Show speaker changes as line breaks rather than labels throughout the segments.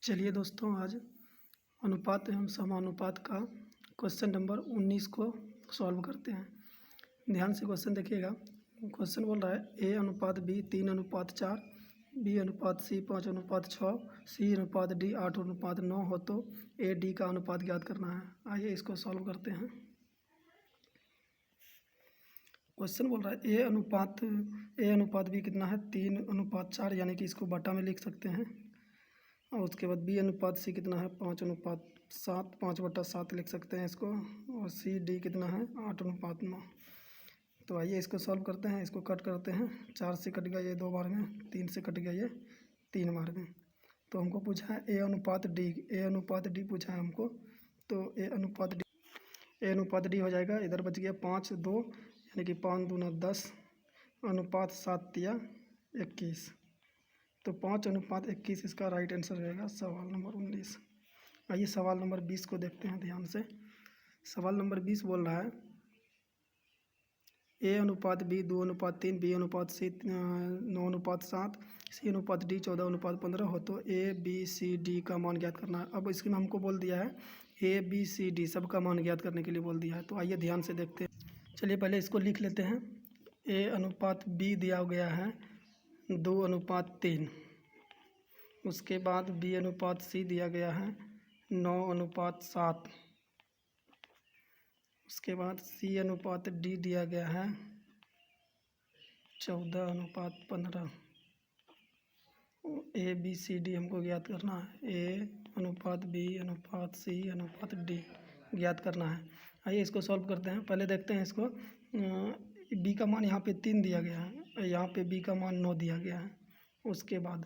चलिए दोस्तों, आज अनुपात एवं समानुपात का क्वेश्चन नंबर 19 को सॉल्व करते हैं। ध्यान से क्वेश्चन देखिएगा। क्वेश्चन बोल रहा है A/B 3/4, B/C 5/6, C/D 8/9 हो तो AD का अनुपात ज्ञात करना है। आइए इसको सॉल्व करते हैं। क्वेश्चन बोल रहा है A/B कितना है 3/4, यानी कि इसको बटा में लिख सकते हैं। और उसके बाद B/C कितना है 5/7, 5/7 लिख सकते हैं इसको। और CD कितना है 8/9। तो आइए इसको सॉल्व करते हैं। इसको कट करते हैं। 4 से कट गया ये 2 बार में, 3 से कट गया ये 3 बार में। तो हमको पूछा है A/D पूछा है हमको। तो A/D हो जाएगा। इधर बच गया 5 2, यानी कि 5 दूना 10 अनुपात 7 या 21। तो 5/21 इसका राइट आंसर रहेगा सवाल नंबर 19। आइए सवाल नंबर 20 को देखते हैं ध्यान से। सवाल नंबर 20 बोल रहा है A/B 2/3, B/C 9/7, C/D 14/15 हो तो ABCD का मान ज्ञात करना है। अब इसमें हमको बोल दिया है ABCD सबका मान ज्ञात करने के लिए बोल दिया है। तो आइए ध्यान से देखते हैं। चलिए पहले इसको लिख लेते हैं। A/B दिया गया है 2/3। उसके बाद B/C दिया गया है 9/7। उसके बाद C/D दिया गया है 14/15। ABCD हमको ज्ञात करना है। A/B/C/D ज्ञात करना है। आइए इसको सॉल्व करते हैं। पहले देखते हैं इसको। B का मान यहाँ पे 3 दिया गया है, यहाँ पे B का मान 9 दिया गया है। उसके बाद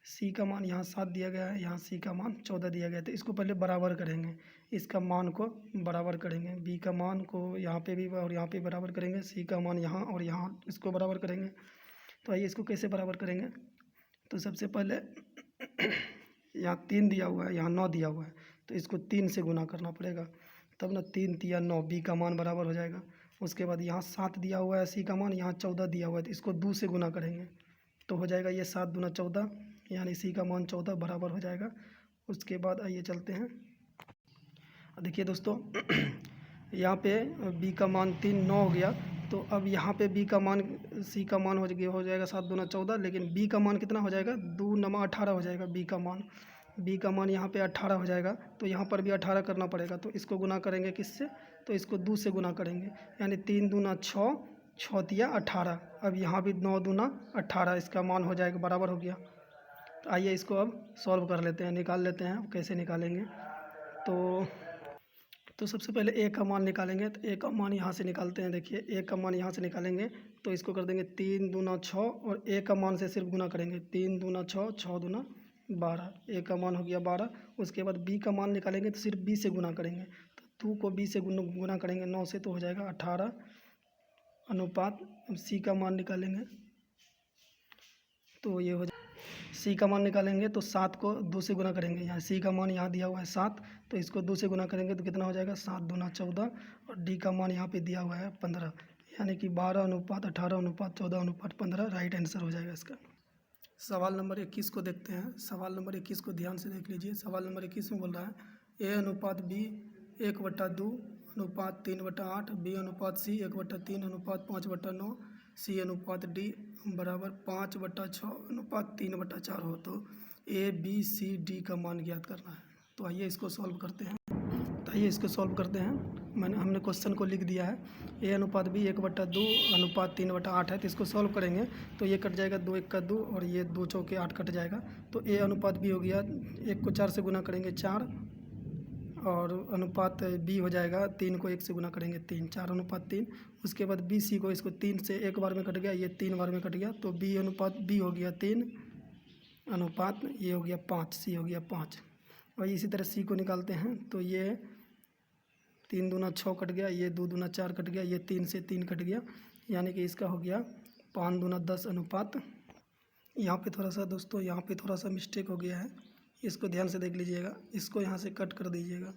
C का मान यहाँ 7 दिया गया है, यहाँ C का मान 14 दिया गया है। तो इसको पहले बराबर करेंगे, इसका मान को बराबर करेंगे। B का मान को यहाँ पे भी और यहाँ पे बराबर करेंगे। C का मान यहाँ और यहाँ इसको बराबर करेंगे। तो आइए इसको कैसे बराबर करेंगे। तो सबसे पहले यहाँ 3 दिया हुआ है, यहाँ 9 दिया हुआ है, तो इसको 3 से गुना करना पड़ेगा, तब ना 3 3 9 B का मान बराबर हो जाएगा। उसके बाद यहाँ 7 दिया हुआ है C का मान, यहाँ 14 दिया हुआ है, तो इसको 2 से गुना करेंगे तो हो जाएगा ये 7 दूना 14, यानी C का मान 14 बराबर हो जाएगा। उसके बाद आइए चलते हैं। देखिए दोस्तों यहाँ पे B का मान 3 9 हो गया। तो अब यहाँ पे B का मान C का मान हो जाएगा 7 दूना 14, लेकिन B का मान कितना हो जाएगा 2 9 18 हो जाएगा। B का मान यहाँ पे 18 हो जाएगा। तो यहाँ पर भी 18 करना पड़ेगा। तो इसको गुना करेंगे किससे, तो इसको 2 से गुना करेंगे, यानी 3 दूना 6, 6 तिया 18। अब यहाँ भी 9 दूना 18 इसका मान हो जाएगा, बराबर हो गया। तो आइए इसको अब सॉल्व कर लेते हैं, निकाल लेते हैं। कैसे निकालेंगे तो सबसे पहले A का मान निकालेंगे। तो A का मान यहाँ से निकालते हैं। देखिए A का मान यहाँ से निकालेंगे तो इसको कर देंगे 3 दूना 6, और A का मान से सिर्फ गुना करेंगे। 3 दूना 6, 6 दूना 12, A का मान हो गया 12। उसके बाद B का मान निकालेंगे तो सिर्फ B से गुना करेंगे। तो 2 को B से गुना करेंगे 9 से, तो हो जाएगा 18 अनुपात। C का मान निकालेंगे तो ये हो जाए। C का मान निकालेंगे तो 7 को 2 से गुना करेंगे। यहाँ C का मान यहाँ दिया हुआ है 7, तो इसको 2 से गुना करेंगे तो कितना हो जाएगा 7 दूना 14, और D का मान यहाँ पे दिया हुआ है 15, यानी कि 12/18/14/15 राइट आंसर हो जाएगा इसका। सवाल नंबर 21 को देखते हैं। सवाल नंबर 21 को ध्यान से देख लीजिए। सवाल नंबर 21 में बोल रहा है A/B 1/2 अनुपात 3/8, B/C 1/3 अनुपात 5/9, C/D बराबर 5/6 अनुपात 3/4 हो तो ABCD का मान ज्ञात करना है। तो आइए इसको सॉल्व करते हैं। हमने क्वेश्चन को लिख दिया है। A/B 1/2 अनुपात 3/8 है, तो इसको सॉल्व करेंगे तो ये कट जाएगा, 2 1 का 2, और ये 2 चौके 8 कट जाएगा। तो A/B हो गया, 1 को 4 से गुना करेंगे 4, और अनुपात B हो जाएगा 3 को 1 से गुना करेंगे 3, 4/3। उसके बाद BC को, इसको 3 से 1 बार में कट गया, ये 3 बार में कट गया, तो B/B हो गया 3 अनुपात ये हो गया 5, C हो गया 5। और इसी तरह C को निकालते हैं तो ये 3 दूना 6 कट गया, ये 2 दूना 4 कट गया, ये 3 से 3 कट गया, यानी कि इसका हो गया 5 दूना 10 अनुपात। यहाँ पे थोड़ा सा दोस्तों, यहाँ पे थोड़ा सा मिस्टेक हो गया है, इसको ध्यान से देख लीजिएगा। इसको यहाँ से कट कर दीजिएगा।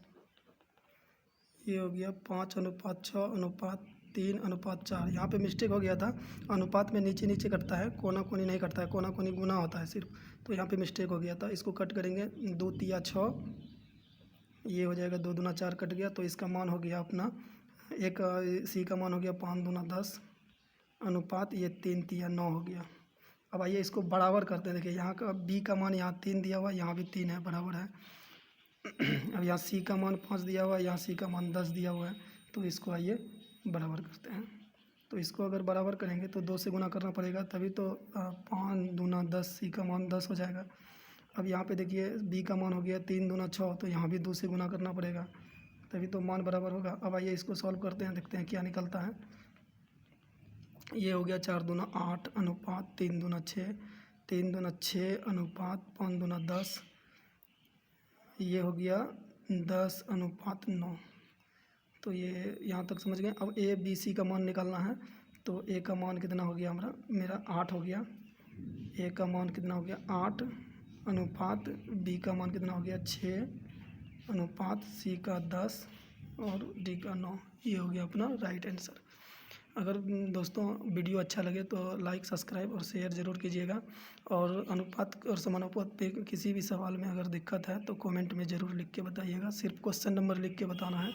ये हो गया 5/6 अनुपात 3:4। यहाँ पे मिस्टेक हो गया था, अनुपात में नीचे नीचे कटता है, कोना कोनी नहीं कटता है, कोना कोनी गुना होता है सिर्फ, तो यहाँ पे मिस्टेक हो गया था। इसको कट करेंगे, 2 तिया 6, ये हो जाएगा 2 दूना 4 कट गया, तो इसका मान हो गया अपना एक, सी का मान हो गया 5 दूना 10, अनुपात ये 3 तिया 9 हो गया। अब आइए इसको बराबर करते हैं। देखिए यहाँ का बी का मान यहाँ 3 दिया हुआ है, यहाँ भी 3 है, बराबर है। अब यहाँ सी का मान 5 दिया हुआ है, यहाँ सी का मान 10 दिया हुआ है, तो इसको आइए बराबर करते हैं। तो इसको अगर बराबर करेंगे तो 2 से गुना करना पड़ेगा, तभी तो 5 दूना 10, सी का मान 10 हो जाएगा। अब यहाँ पे देखिए बी का मान हो गया 3 दूना 6, तो यहाँ भी 2 से गुना करना पड़ेगा, तभी तो मान बराबर होगा। अब आइए इसको सॉल्व करते हैं, देखते हैं क्या निकलता है। ये हो गया 4 दूना 8 अनुपात 3 दूना 6, 3 दूना 6 अनुपात 5 दूना 10, ये हो गया 10 अनुपात 9। तो ये यहाँ तक समझ गए। अब ए बी सी का मान निकालना है, तो ए का मान कितना हो गया मेरा 8 हो गया। ए का मान कितना हो गया 8 अनुपात बी का मान कितना हो गया 6 अनुपात सी का 10 और डी का 9। ये हो गया अपना राइट आंसर। अगर दोस्तों वीडियो अच्छा लगे तो लाइक सब्सक्राइब और शेयर ज़रूर कीजिएगा, और अनुपात और समानुपात पे किसी भी सवाल में अगर दिक्कत है तो कमेंट में ज़रूर लिख के बताइएगा, सिर्फ क्वेश्चन नंबर लिख के बताना है।